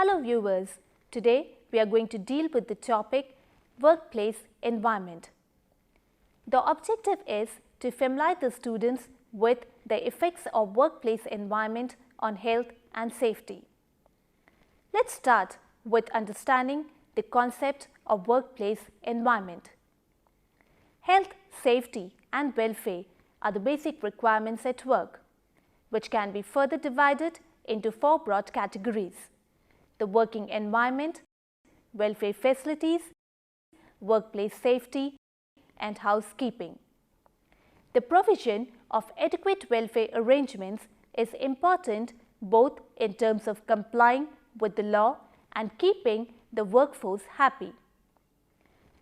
Hello viewers, today we are going to deal with the topic workplace environment. The objective is to familiarize the students with the effects of workplace environment on health and safety. Let's start with understanding the concept of workplace environment. Health, safety and welfare are the basic requirements at work, which can be further divided into four broad categories: the working environment, welfare facilities, workplace safety and housekeeping. The provision of adequate welfare arrangements is important both in terms of complying with the law and keeping the workforce happy.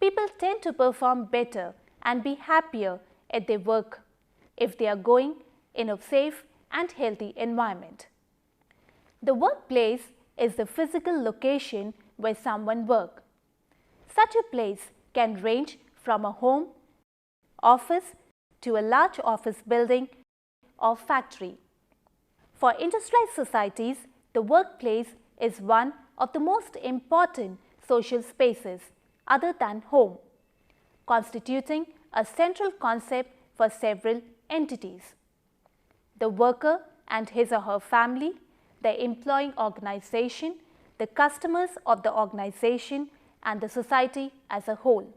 People tend to perform better and be happier at their work if they are going in a safe and healthy environment. The workplace is the physical location where someone works. Such a place can range from a home, office to a large office building or factory. For industrialized societies, the workplace is one of the most important social spaces other than home, constituting a central concept for several entities: the worker and his or her family, the employing organization, the customers of the organization and the society as a whole.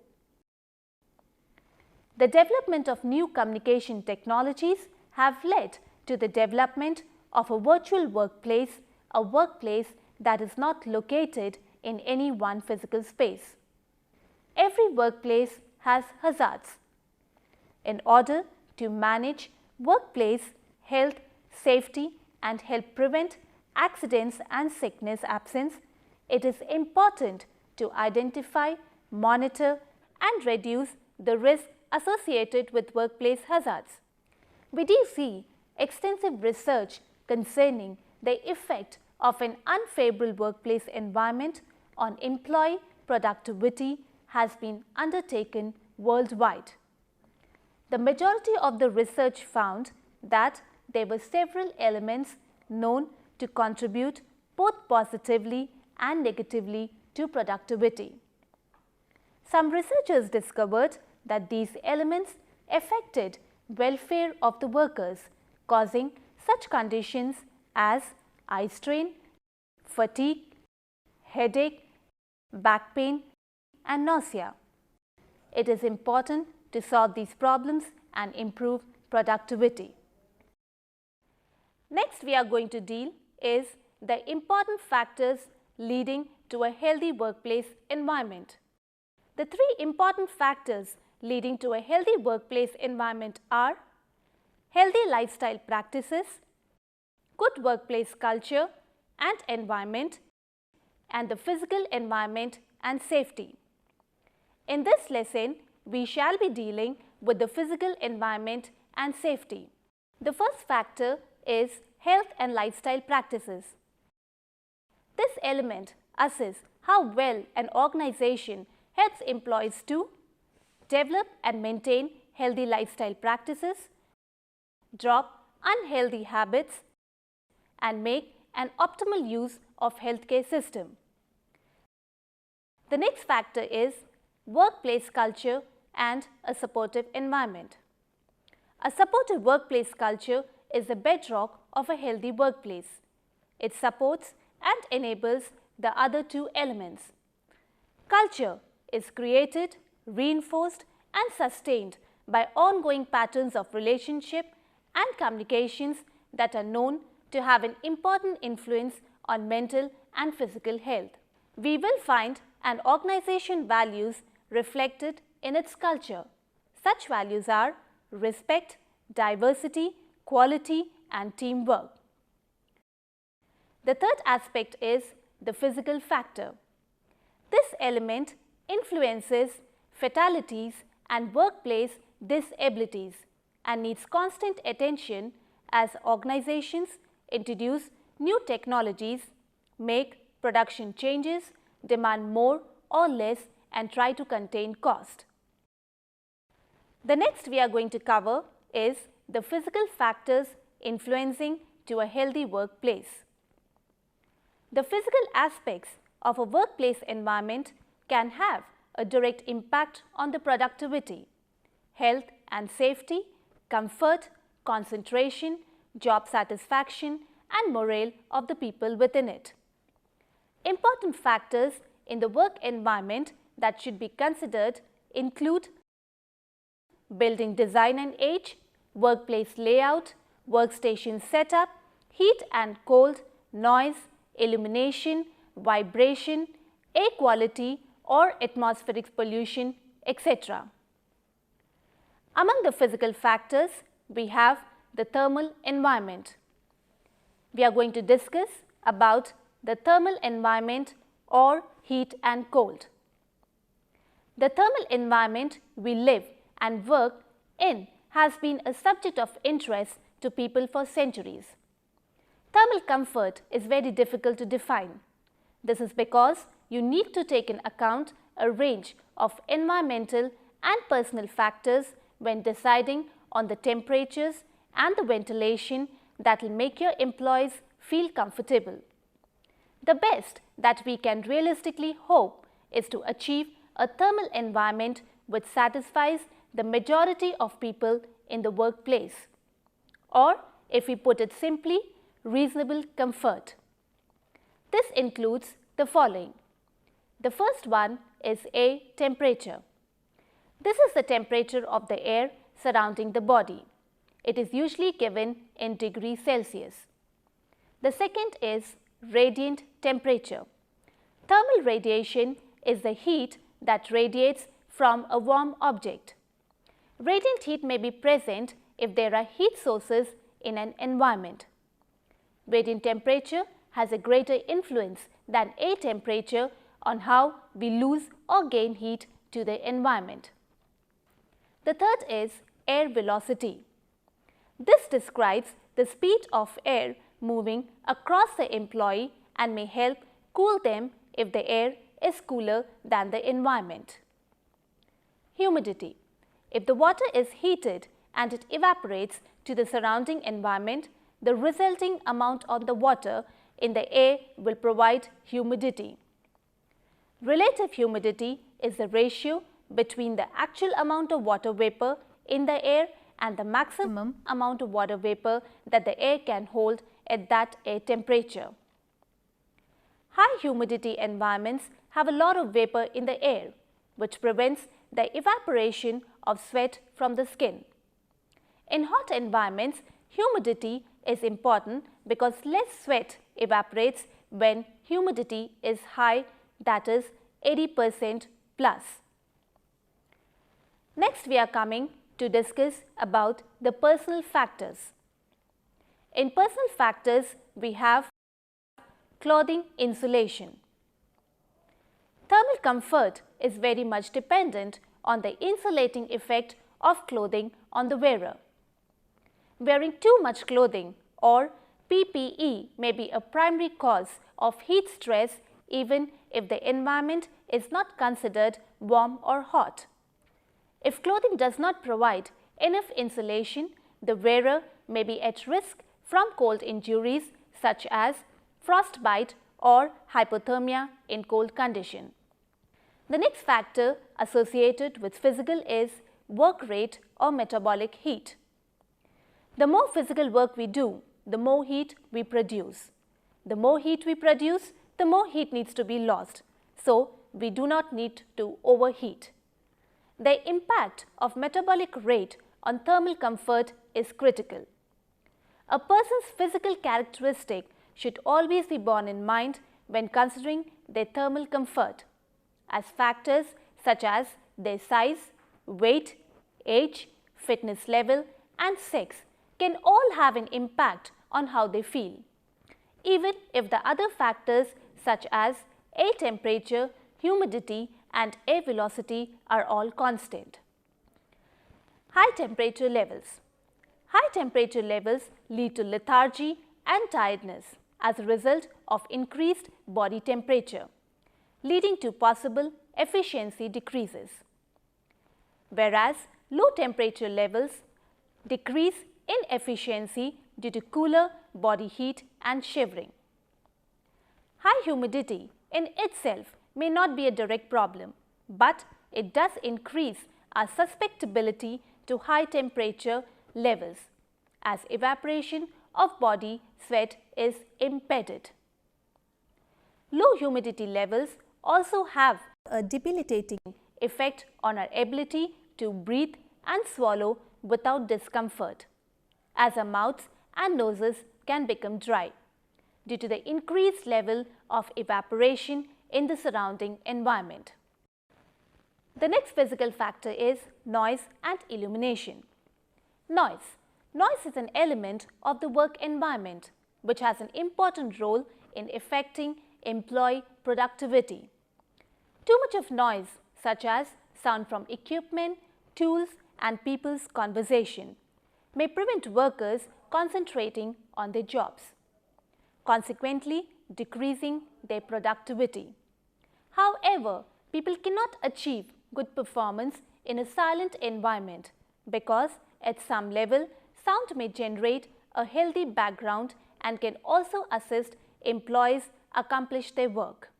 The development of new communication technologies have led to the development of a virtual workplace, a workplace that is not located in any one physical space. Every workplace has hazards. In order to manage workplace health, safety and help prevent accidents and sickness absence, it is important to identify, monitor and reduce the risk associated with workplace hazards. We do see extensive research concerning the effect of an unfavorable workplace environment on employee productivity has been undertaken worldwide. The majority of the research found that there were several elements known to contribute both positively and negatively to productivity. Some researchers discovered that these elements affected welfare of the workers, causing such conditions as eye strain, fatigue, headache, back pain and nausea. It is important to solve these problems and improve productivity. Next we are going to deal is the important factors leading to a healthy workplace environment. The three important factors leading to a healthy workplace environment are healthy lifestyle practices, good workplace culture and environment, and the physical environment and safety. In this lesson, we shall be dealing with the physical environment and safety. The first factor is health and lifestyle practices. This element assesses how well an organization helps employees to develop and maintain healthy lifestyle practices, drop unhealthy habits, and make an optimal use of healthcare system. The next factor is workplace culture and a supportive environment. A supportive workplace culture is the bedrock of a healthy workplace. It supports and enables the other two elements. Culture is created, reinforced and sustained by ongoing patterns of relationship and communications that are known to have an important influence on mental and physical health. We will find an organization values reflected in its culture. Such values are respect, diversity, quality and teamwork. The third aspect is the physical factor. This element influences fatalities and workplace disabilities and needs constant attention as organizations introduce new technologies, make production changes, demand more or less and try to contain cost. The next we are going to cover is the physical factors influencing to a healthy workplace. The physical aspects of a workplace environment can have a direct impact on the productivity, health and safety, comfort, concentration, job satisfaction and morale of the people within it. Important factors in the work environment that should be considered include building design and age, workplace layout, workstation setup, heat and cold, noise, illumination, vibration, air quality or atmospheric pollution, etc. Among the physical factors, we have the thermal environment. We are going to discuss about the thermal environment or heat and cold. The thermal environment we live and work in has been a subject of interest to people for centuries. Thermal comfort is very difficult to define. This is because you need to take in account a range of environmental and personal factors when deciding on the temperatures and the ventilation that will make your employees feel comfortable. The best that we can realistically hope is to achieve a thermal environment which satisfies the majority of people in the workplace, or if we put it simply, reasonable comfort. This includes the following. The first one is air temperature. This is the temperature of the air surrounding the body. It is usually given in degrees Celsius. The second is radiant temperature. Thermal radiation is the heat that radiates from a warm object. Radiant heat may be present if there are heat sources in an environment. Radiant temperature has a greater influence than air temperature on how we lose or gain heat to the environment. The third is air velocity. This describes the speed of air moving across the employee and may help cool them if the air is cooler than the environment. Humidity. If the water is heated and it evaporates to the surrounding environment, the resulting amount of the water in the air will provide humidity. Relative humidity is the ratio between the actual amount of water vapor in the air and the maximum amount of water vapor that the air can hold at that air temperature. High humidity environments have a lot of vapor in the air, which prevents the evaporation of sweat from the skin. In hot environments, humidity is important because less sweat evaporates when humidity is high, that is 80% plus. Next, we are coming to discuss about the personal factors. In personal factors, we have clothing insulation. Thermal comfort is very much dependent on the insulating effect of clothing on the wearer. Wearing too much clothing or PPE may be a primary cause of heat stress even if the environment is not considered warm or hot. If clothing does not provide enough insulation, the wearer may be at risk from cold injuries such as frostbite or hypothermia in cold condition. The next factor associated with physical is work rate or metabolic heat. The more physical work we do, the more heat we produce. The more heat we produce, the more heat needs to be lost. So, we do not need to overheat. The impact of metabolic rate on thermal comfort is critical. A person's physical characteristic should always be borne in mind when considering their thermal comfort, as factors such as their size, weight, age, fitness level and sex can all have an impact on how they feel, even if the other factors such as air temperature, humidity and air velocity are all constant. High temperature levels. High temperature levels lead to lethargy and tiredness as a result of increased body temperature, leading to possible efficiency decreases. Whereas low temperature levels decrease in efficiency due to cooler body heat and shivering. High humidity in itself may not be a direct problem, but it does increase our susceptibility to high temperature levels as evaporation of body sweat is impeded. Low humidity levels also have a debilitating effect on our ability to breathe and swallow without discomfort, as our mouths and noses can become dry due to the increased level of evaporation in the surrounding environment. The next physical factor is noise and illumination. Noise. Noise is an element of the work environment which has an important role in affecting employee productivity. Too much of noise, such as sound from equipment, tools, and people's conversation, may prevent workers concentrating on their jobs, consequently decreasing their productivity. However, people cannot achieve good performance in a silent environment because at some level, sound may generate a healthy background and can also assist employees accomplish their work.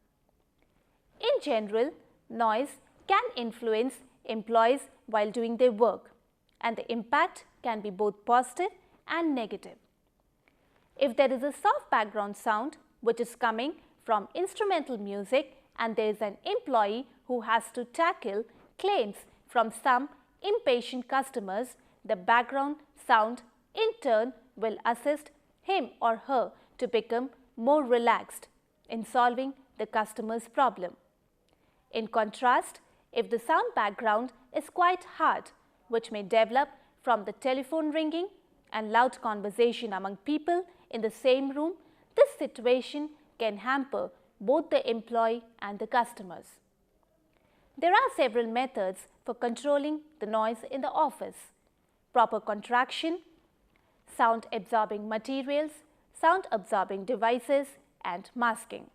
In general, noise can influence employees while doing their work, and the impact can be both positive and negative. If there is a soft background sound which is coming from instrumental music and there is an employee who has to tackle claims from some impatient customers, the background sound in turn will assist him or her to become more relaxed in solving the customer's problem. In contrast, if the sound background is quite hard, which may develop from the telephone ringing and loud conversation among people in the same room, this situation can hamper both the employee and the customers. There are several methods for controlling the noise in the office: proper contraction, sound absorbing materials, sound absorbing devices, and masking.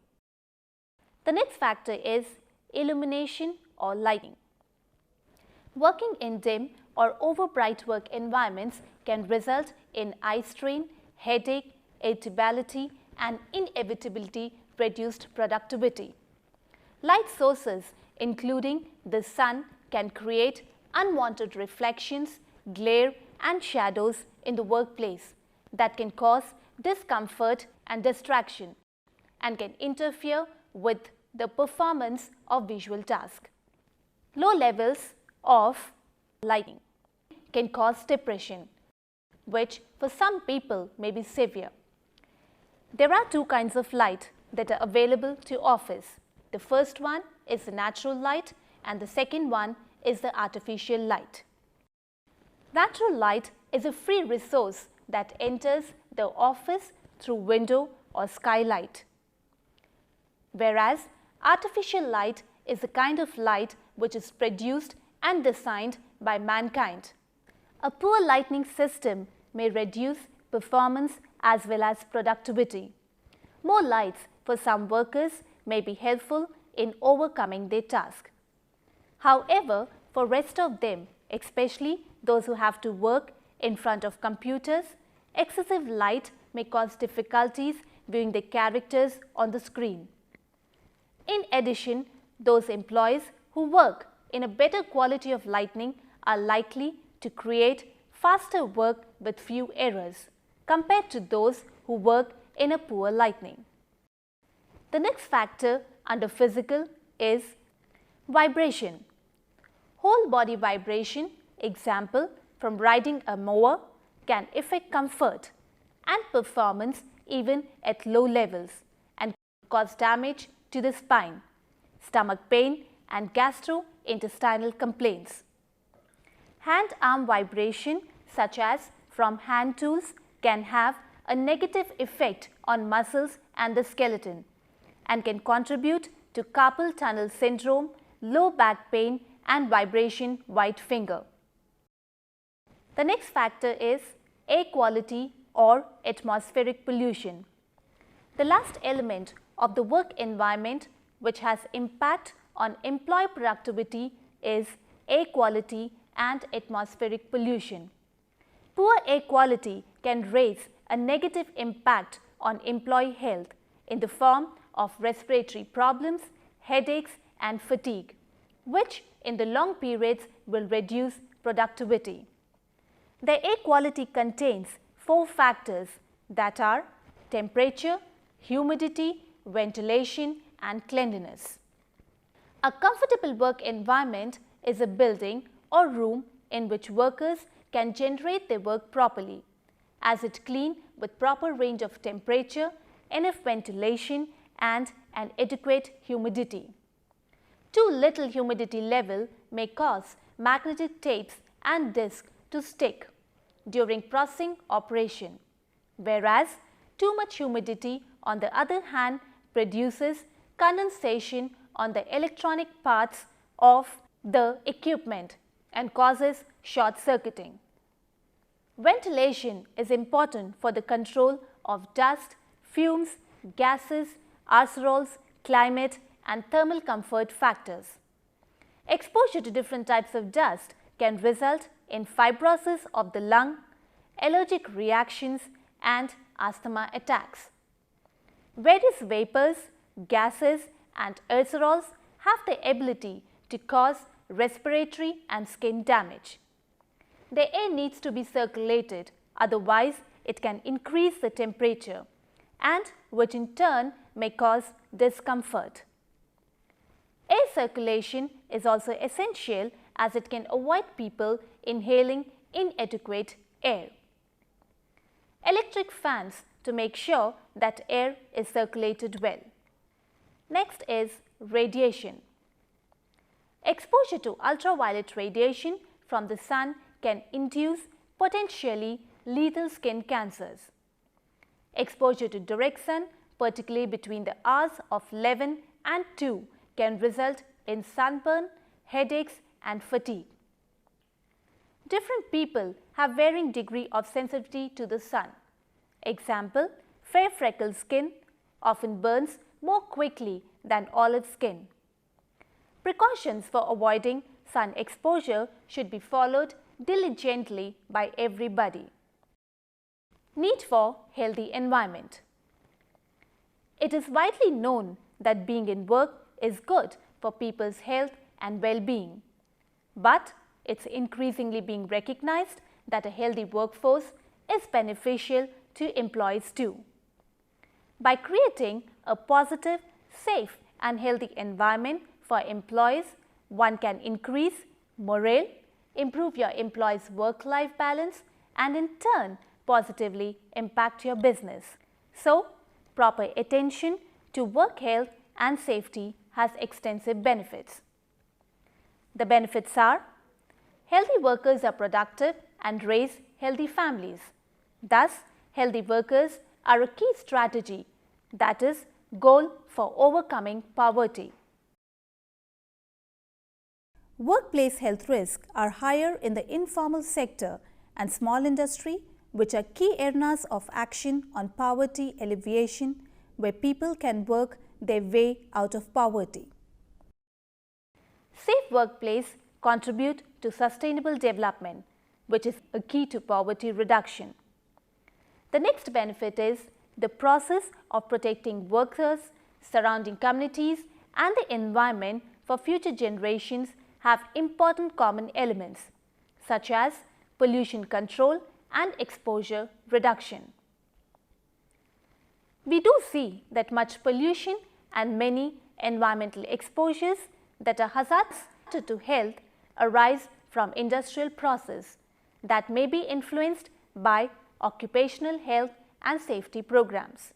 The next factor is illumination or lighting. Working in dim or overbright work environments can result in eye strain, headache, irritability, and inevitably reduced productivity. Light sources including the sun can create unwanted reflections, glare, and shadows in the workplace that can cause discomfort and distraction and can interfere with the performance of visual tasks. Low levels of lighting can cause depression, which for some people may be severe. There are two kinds of light that are available to office. The first one is the natural light and the second one is the artificial light. Natural light is a free resource that enters the office through window or skylight, whereas artificial light is a kind of light which is produced and designed by mankind. A poor lighting system may reduce performance as well as productivity. More lights for some workers may be helpful in overcoming their task. However, for rest of them, especially those who have to work in front of computers, excessive light may cause difficulties viewing the characters on the screen. In addition, those employees who work in a better quality of lighting are likely to create faster work with few errors compared to those who work in a poor lighting. The next factor under physical is vibration. Whole body vibration, example from riding a mower, can affect comfort and performance even at low levels and cause damage to the spine, stomach pain, and gastrointestinal complaints. Hand-arm vibration, such as from hand tools, can have a negative effect on muscles and the skeleton and can contribute to carpal tunnel syndrome, low back pain, and vibration white finger. The next factor is air quality or atmospheric pollution. The last element of the work environment which has impact on employee productivity is air quality and atmospheric pollution. Poor air quality can raise a negative impact on employee health in the form of respiratory problems, headaches and fatigue, which in the long periods will reduce productivity. The air quality contains 4 factors that are temperature, humidity, ventilation and cleanliness. A comfortable work environment is a building or room in which workers can generate their work properly, as it clean with proper range of temperature, enough ventilation and an adequate humidity. Too little humidity level may cause magnetic tapes and discs to stick during processing operation, whereas too much humidity on the other hand produces condensation on the electronic parts of the equipment and causes short circuiting. Ventilation is important for the control of dust, fumes, gases, aerosols, climate and thermal comfort factors. Exposure to different types of dust can result in fibrosis of the lung, allergic reactions and asthma attacks. Various vapors, gases and aerosols have the ability to cause respiratory and skin damage. The air needs to be circulated, otherwise it can increase the temperature and which in turn may cause discomfort. Air circulation is also essential as it can avoid people inhaling inadequate air. Electric fans to make sure that air is circulated well. Next is radiation. Exposure to ultraviolet radiation from the sun can induce potentially lethal skin cancers. Exposure to direct sun, particularly between the hours of 11 and 2, can result in sunburn, headaches and fatigue. Different people have varying degree of sensitivity to the sun. Example, fair freckled skin often burns more quickly than olive skin. Precautions for avoiding sun exposure should be followed diligently by everybody. Need for healthy environment. It is widely known that being in work is good for people's health and well-being, but it's increasingly being recognized that a healthy workforce is beneficial to employees too. By creating a positive, safe and healthy environment for employees, one can increase morale, improve your employees' work-life balance and in turn positively impact your business. So, proper attention to work health and safety has extensive benefits. The benefits are: healthy workers are productive and raise healthy families. Thus, healthy workers are a key strategy, that is, goal for overcoming poverty. Workplace health risks are higher in the informal sector and small industry, which are key areas of action on poverty alleviation, where people can work their way out of poverty. Safe workplace contribute to sustainable development, which is a key to poverty reduction. The next benefit is the process of protecting workers, surrounding communities and the environment for future generations have important common elements such as pollution control and exposure reduction. We do see that much pollution and many environmental exposures that are hazards to health arise from industrial process that may be influenced by occupational health and safety programs.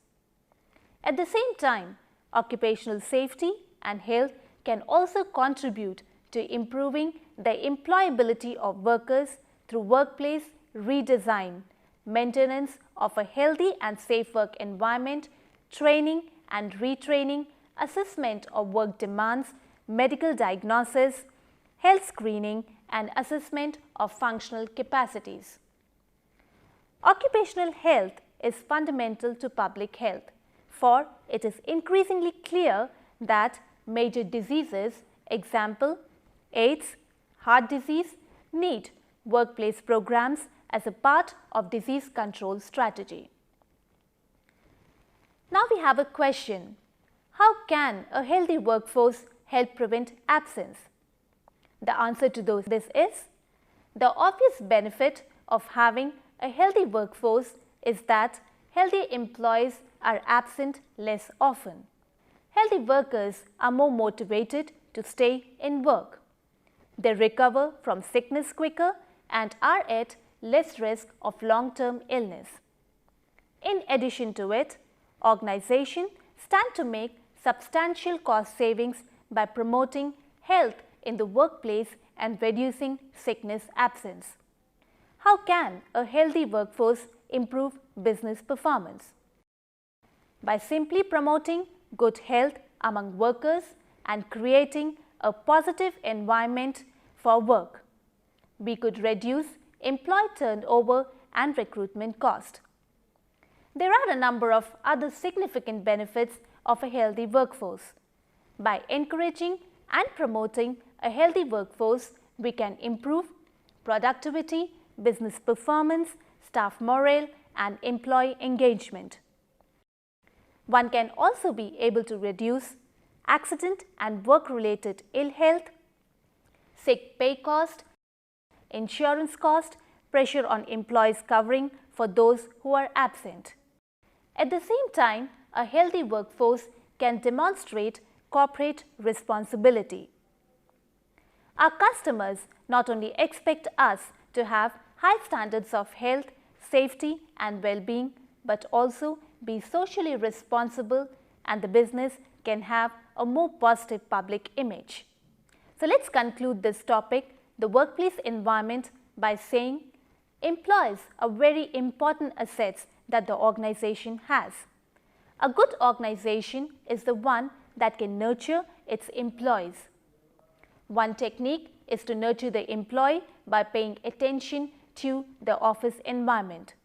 At the same time, occupational safety and health can also contribute to improving the employability of workers through workplace redesign, maintenance of a healthy and safe work environment, training and retraining, assessment of work demands, medical diagnosis, health screening and assessment of functional capacities. Occupational health is fundamental to public health, for it is increasingly clear that major diseases, example AIDS, heart disease, need workplace programs as a part of disease control strategy. Now we have a question: How can a healthy workforce help prevent absence? The answer to this is, the obvious benefit of having a healthy workforce is that healthy employees are absent less often. Healthy workers are more motivated to stay in work. They recover from sickness quicker and are at less risk of long-term illness. In addition to it, organizations stand to make substantial cost savings by promoting health in the workplace and reducing sickness absence. How can a healthy workforce improve business performance? By simply promoting good health among workers and creating a positive environment for work. We could reduce employee turnover and recruitment cost. There are a number of other significant benefits of a healthy workforce. By encouraging and promoting a healthy workforce, we can improve productivity, business performance, staff morale, and employee engagement. One can also be able to reduce accident and work-related ill health, sick pay cost, insurance cost, pressure on employees covering for those who are absent. At the same time, a healthy workforce can demonstrate corporate responsibility. Our customers not only expect us to have high standards of health, safety and well-being, but also be socially responsible, and the business can have a more positive public image. So let's conclude this topic, the workplace environment, by saying employees are very important assets that the organization has. A good organization is the one that can nurture its employees. One technique is to nurture the employee by paying attention to the office environment.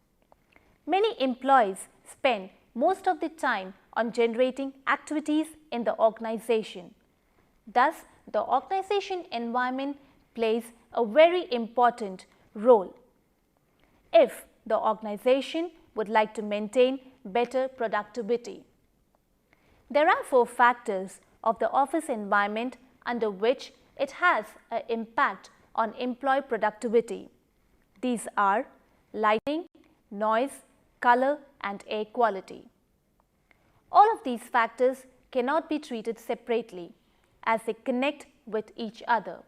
Many employees spend most of the time on generating activities in the organization. Thus, the organization environment plays a very important role. If the organization would like to maintain better productivity, there are 4 factors of the office environment under which it has an impact on employee productivity. These are lighting, noise, color and air quality. All of these factors cannot be treated separately as they connect with each other.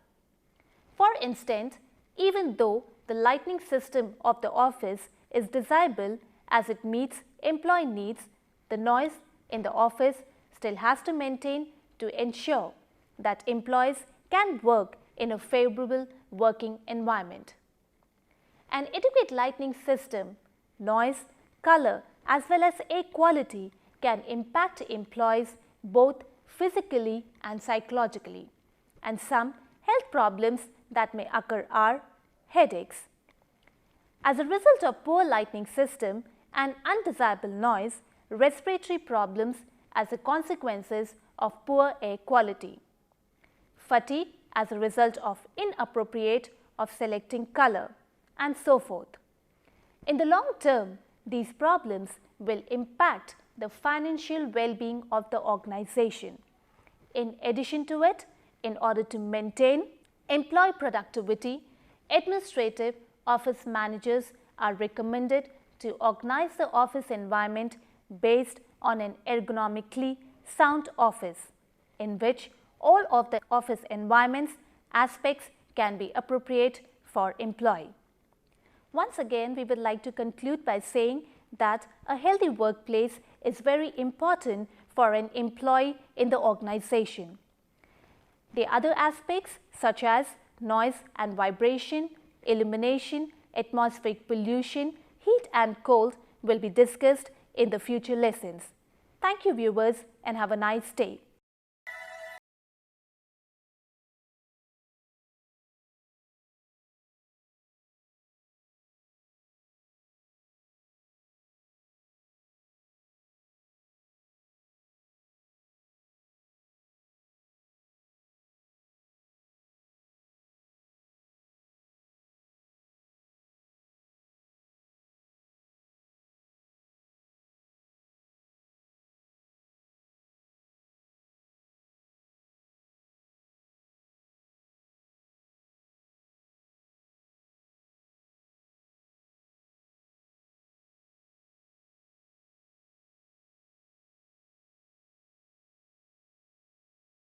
For instance, even though the lighting system of the office is desirable as it meets employee needs, the noise in the office still has to maintain to ensure that employees can work in a favorable working environment. An adequate lighting system, noise, color as well as air quality can impact employees both physically and psychologically, and some health problems that may occur are headaches. As a result of poor lighting system and undesirable noise, respiratory problems as a consequences of poor air quality, fatigue as a result of inappropriate of selecting color, and so forth. In the long term, these problems will impact the financial well-being of the organization. In addition to it, in order to maintain employee productivity, administrative office managers are recommended to organize the office environment based on an ergonomically sound office, in which all of the office environment's aspects can be appropriate for employee. Once again, we would like to conclude by saying that a healthy workplace is very important for an employee in the organization. The other aspects such as noise and vibration, illumination, atmospheric pollution, heat and cold will be discussed in the future lessons. Thank you viewers and have a nice day.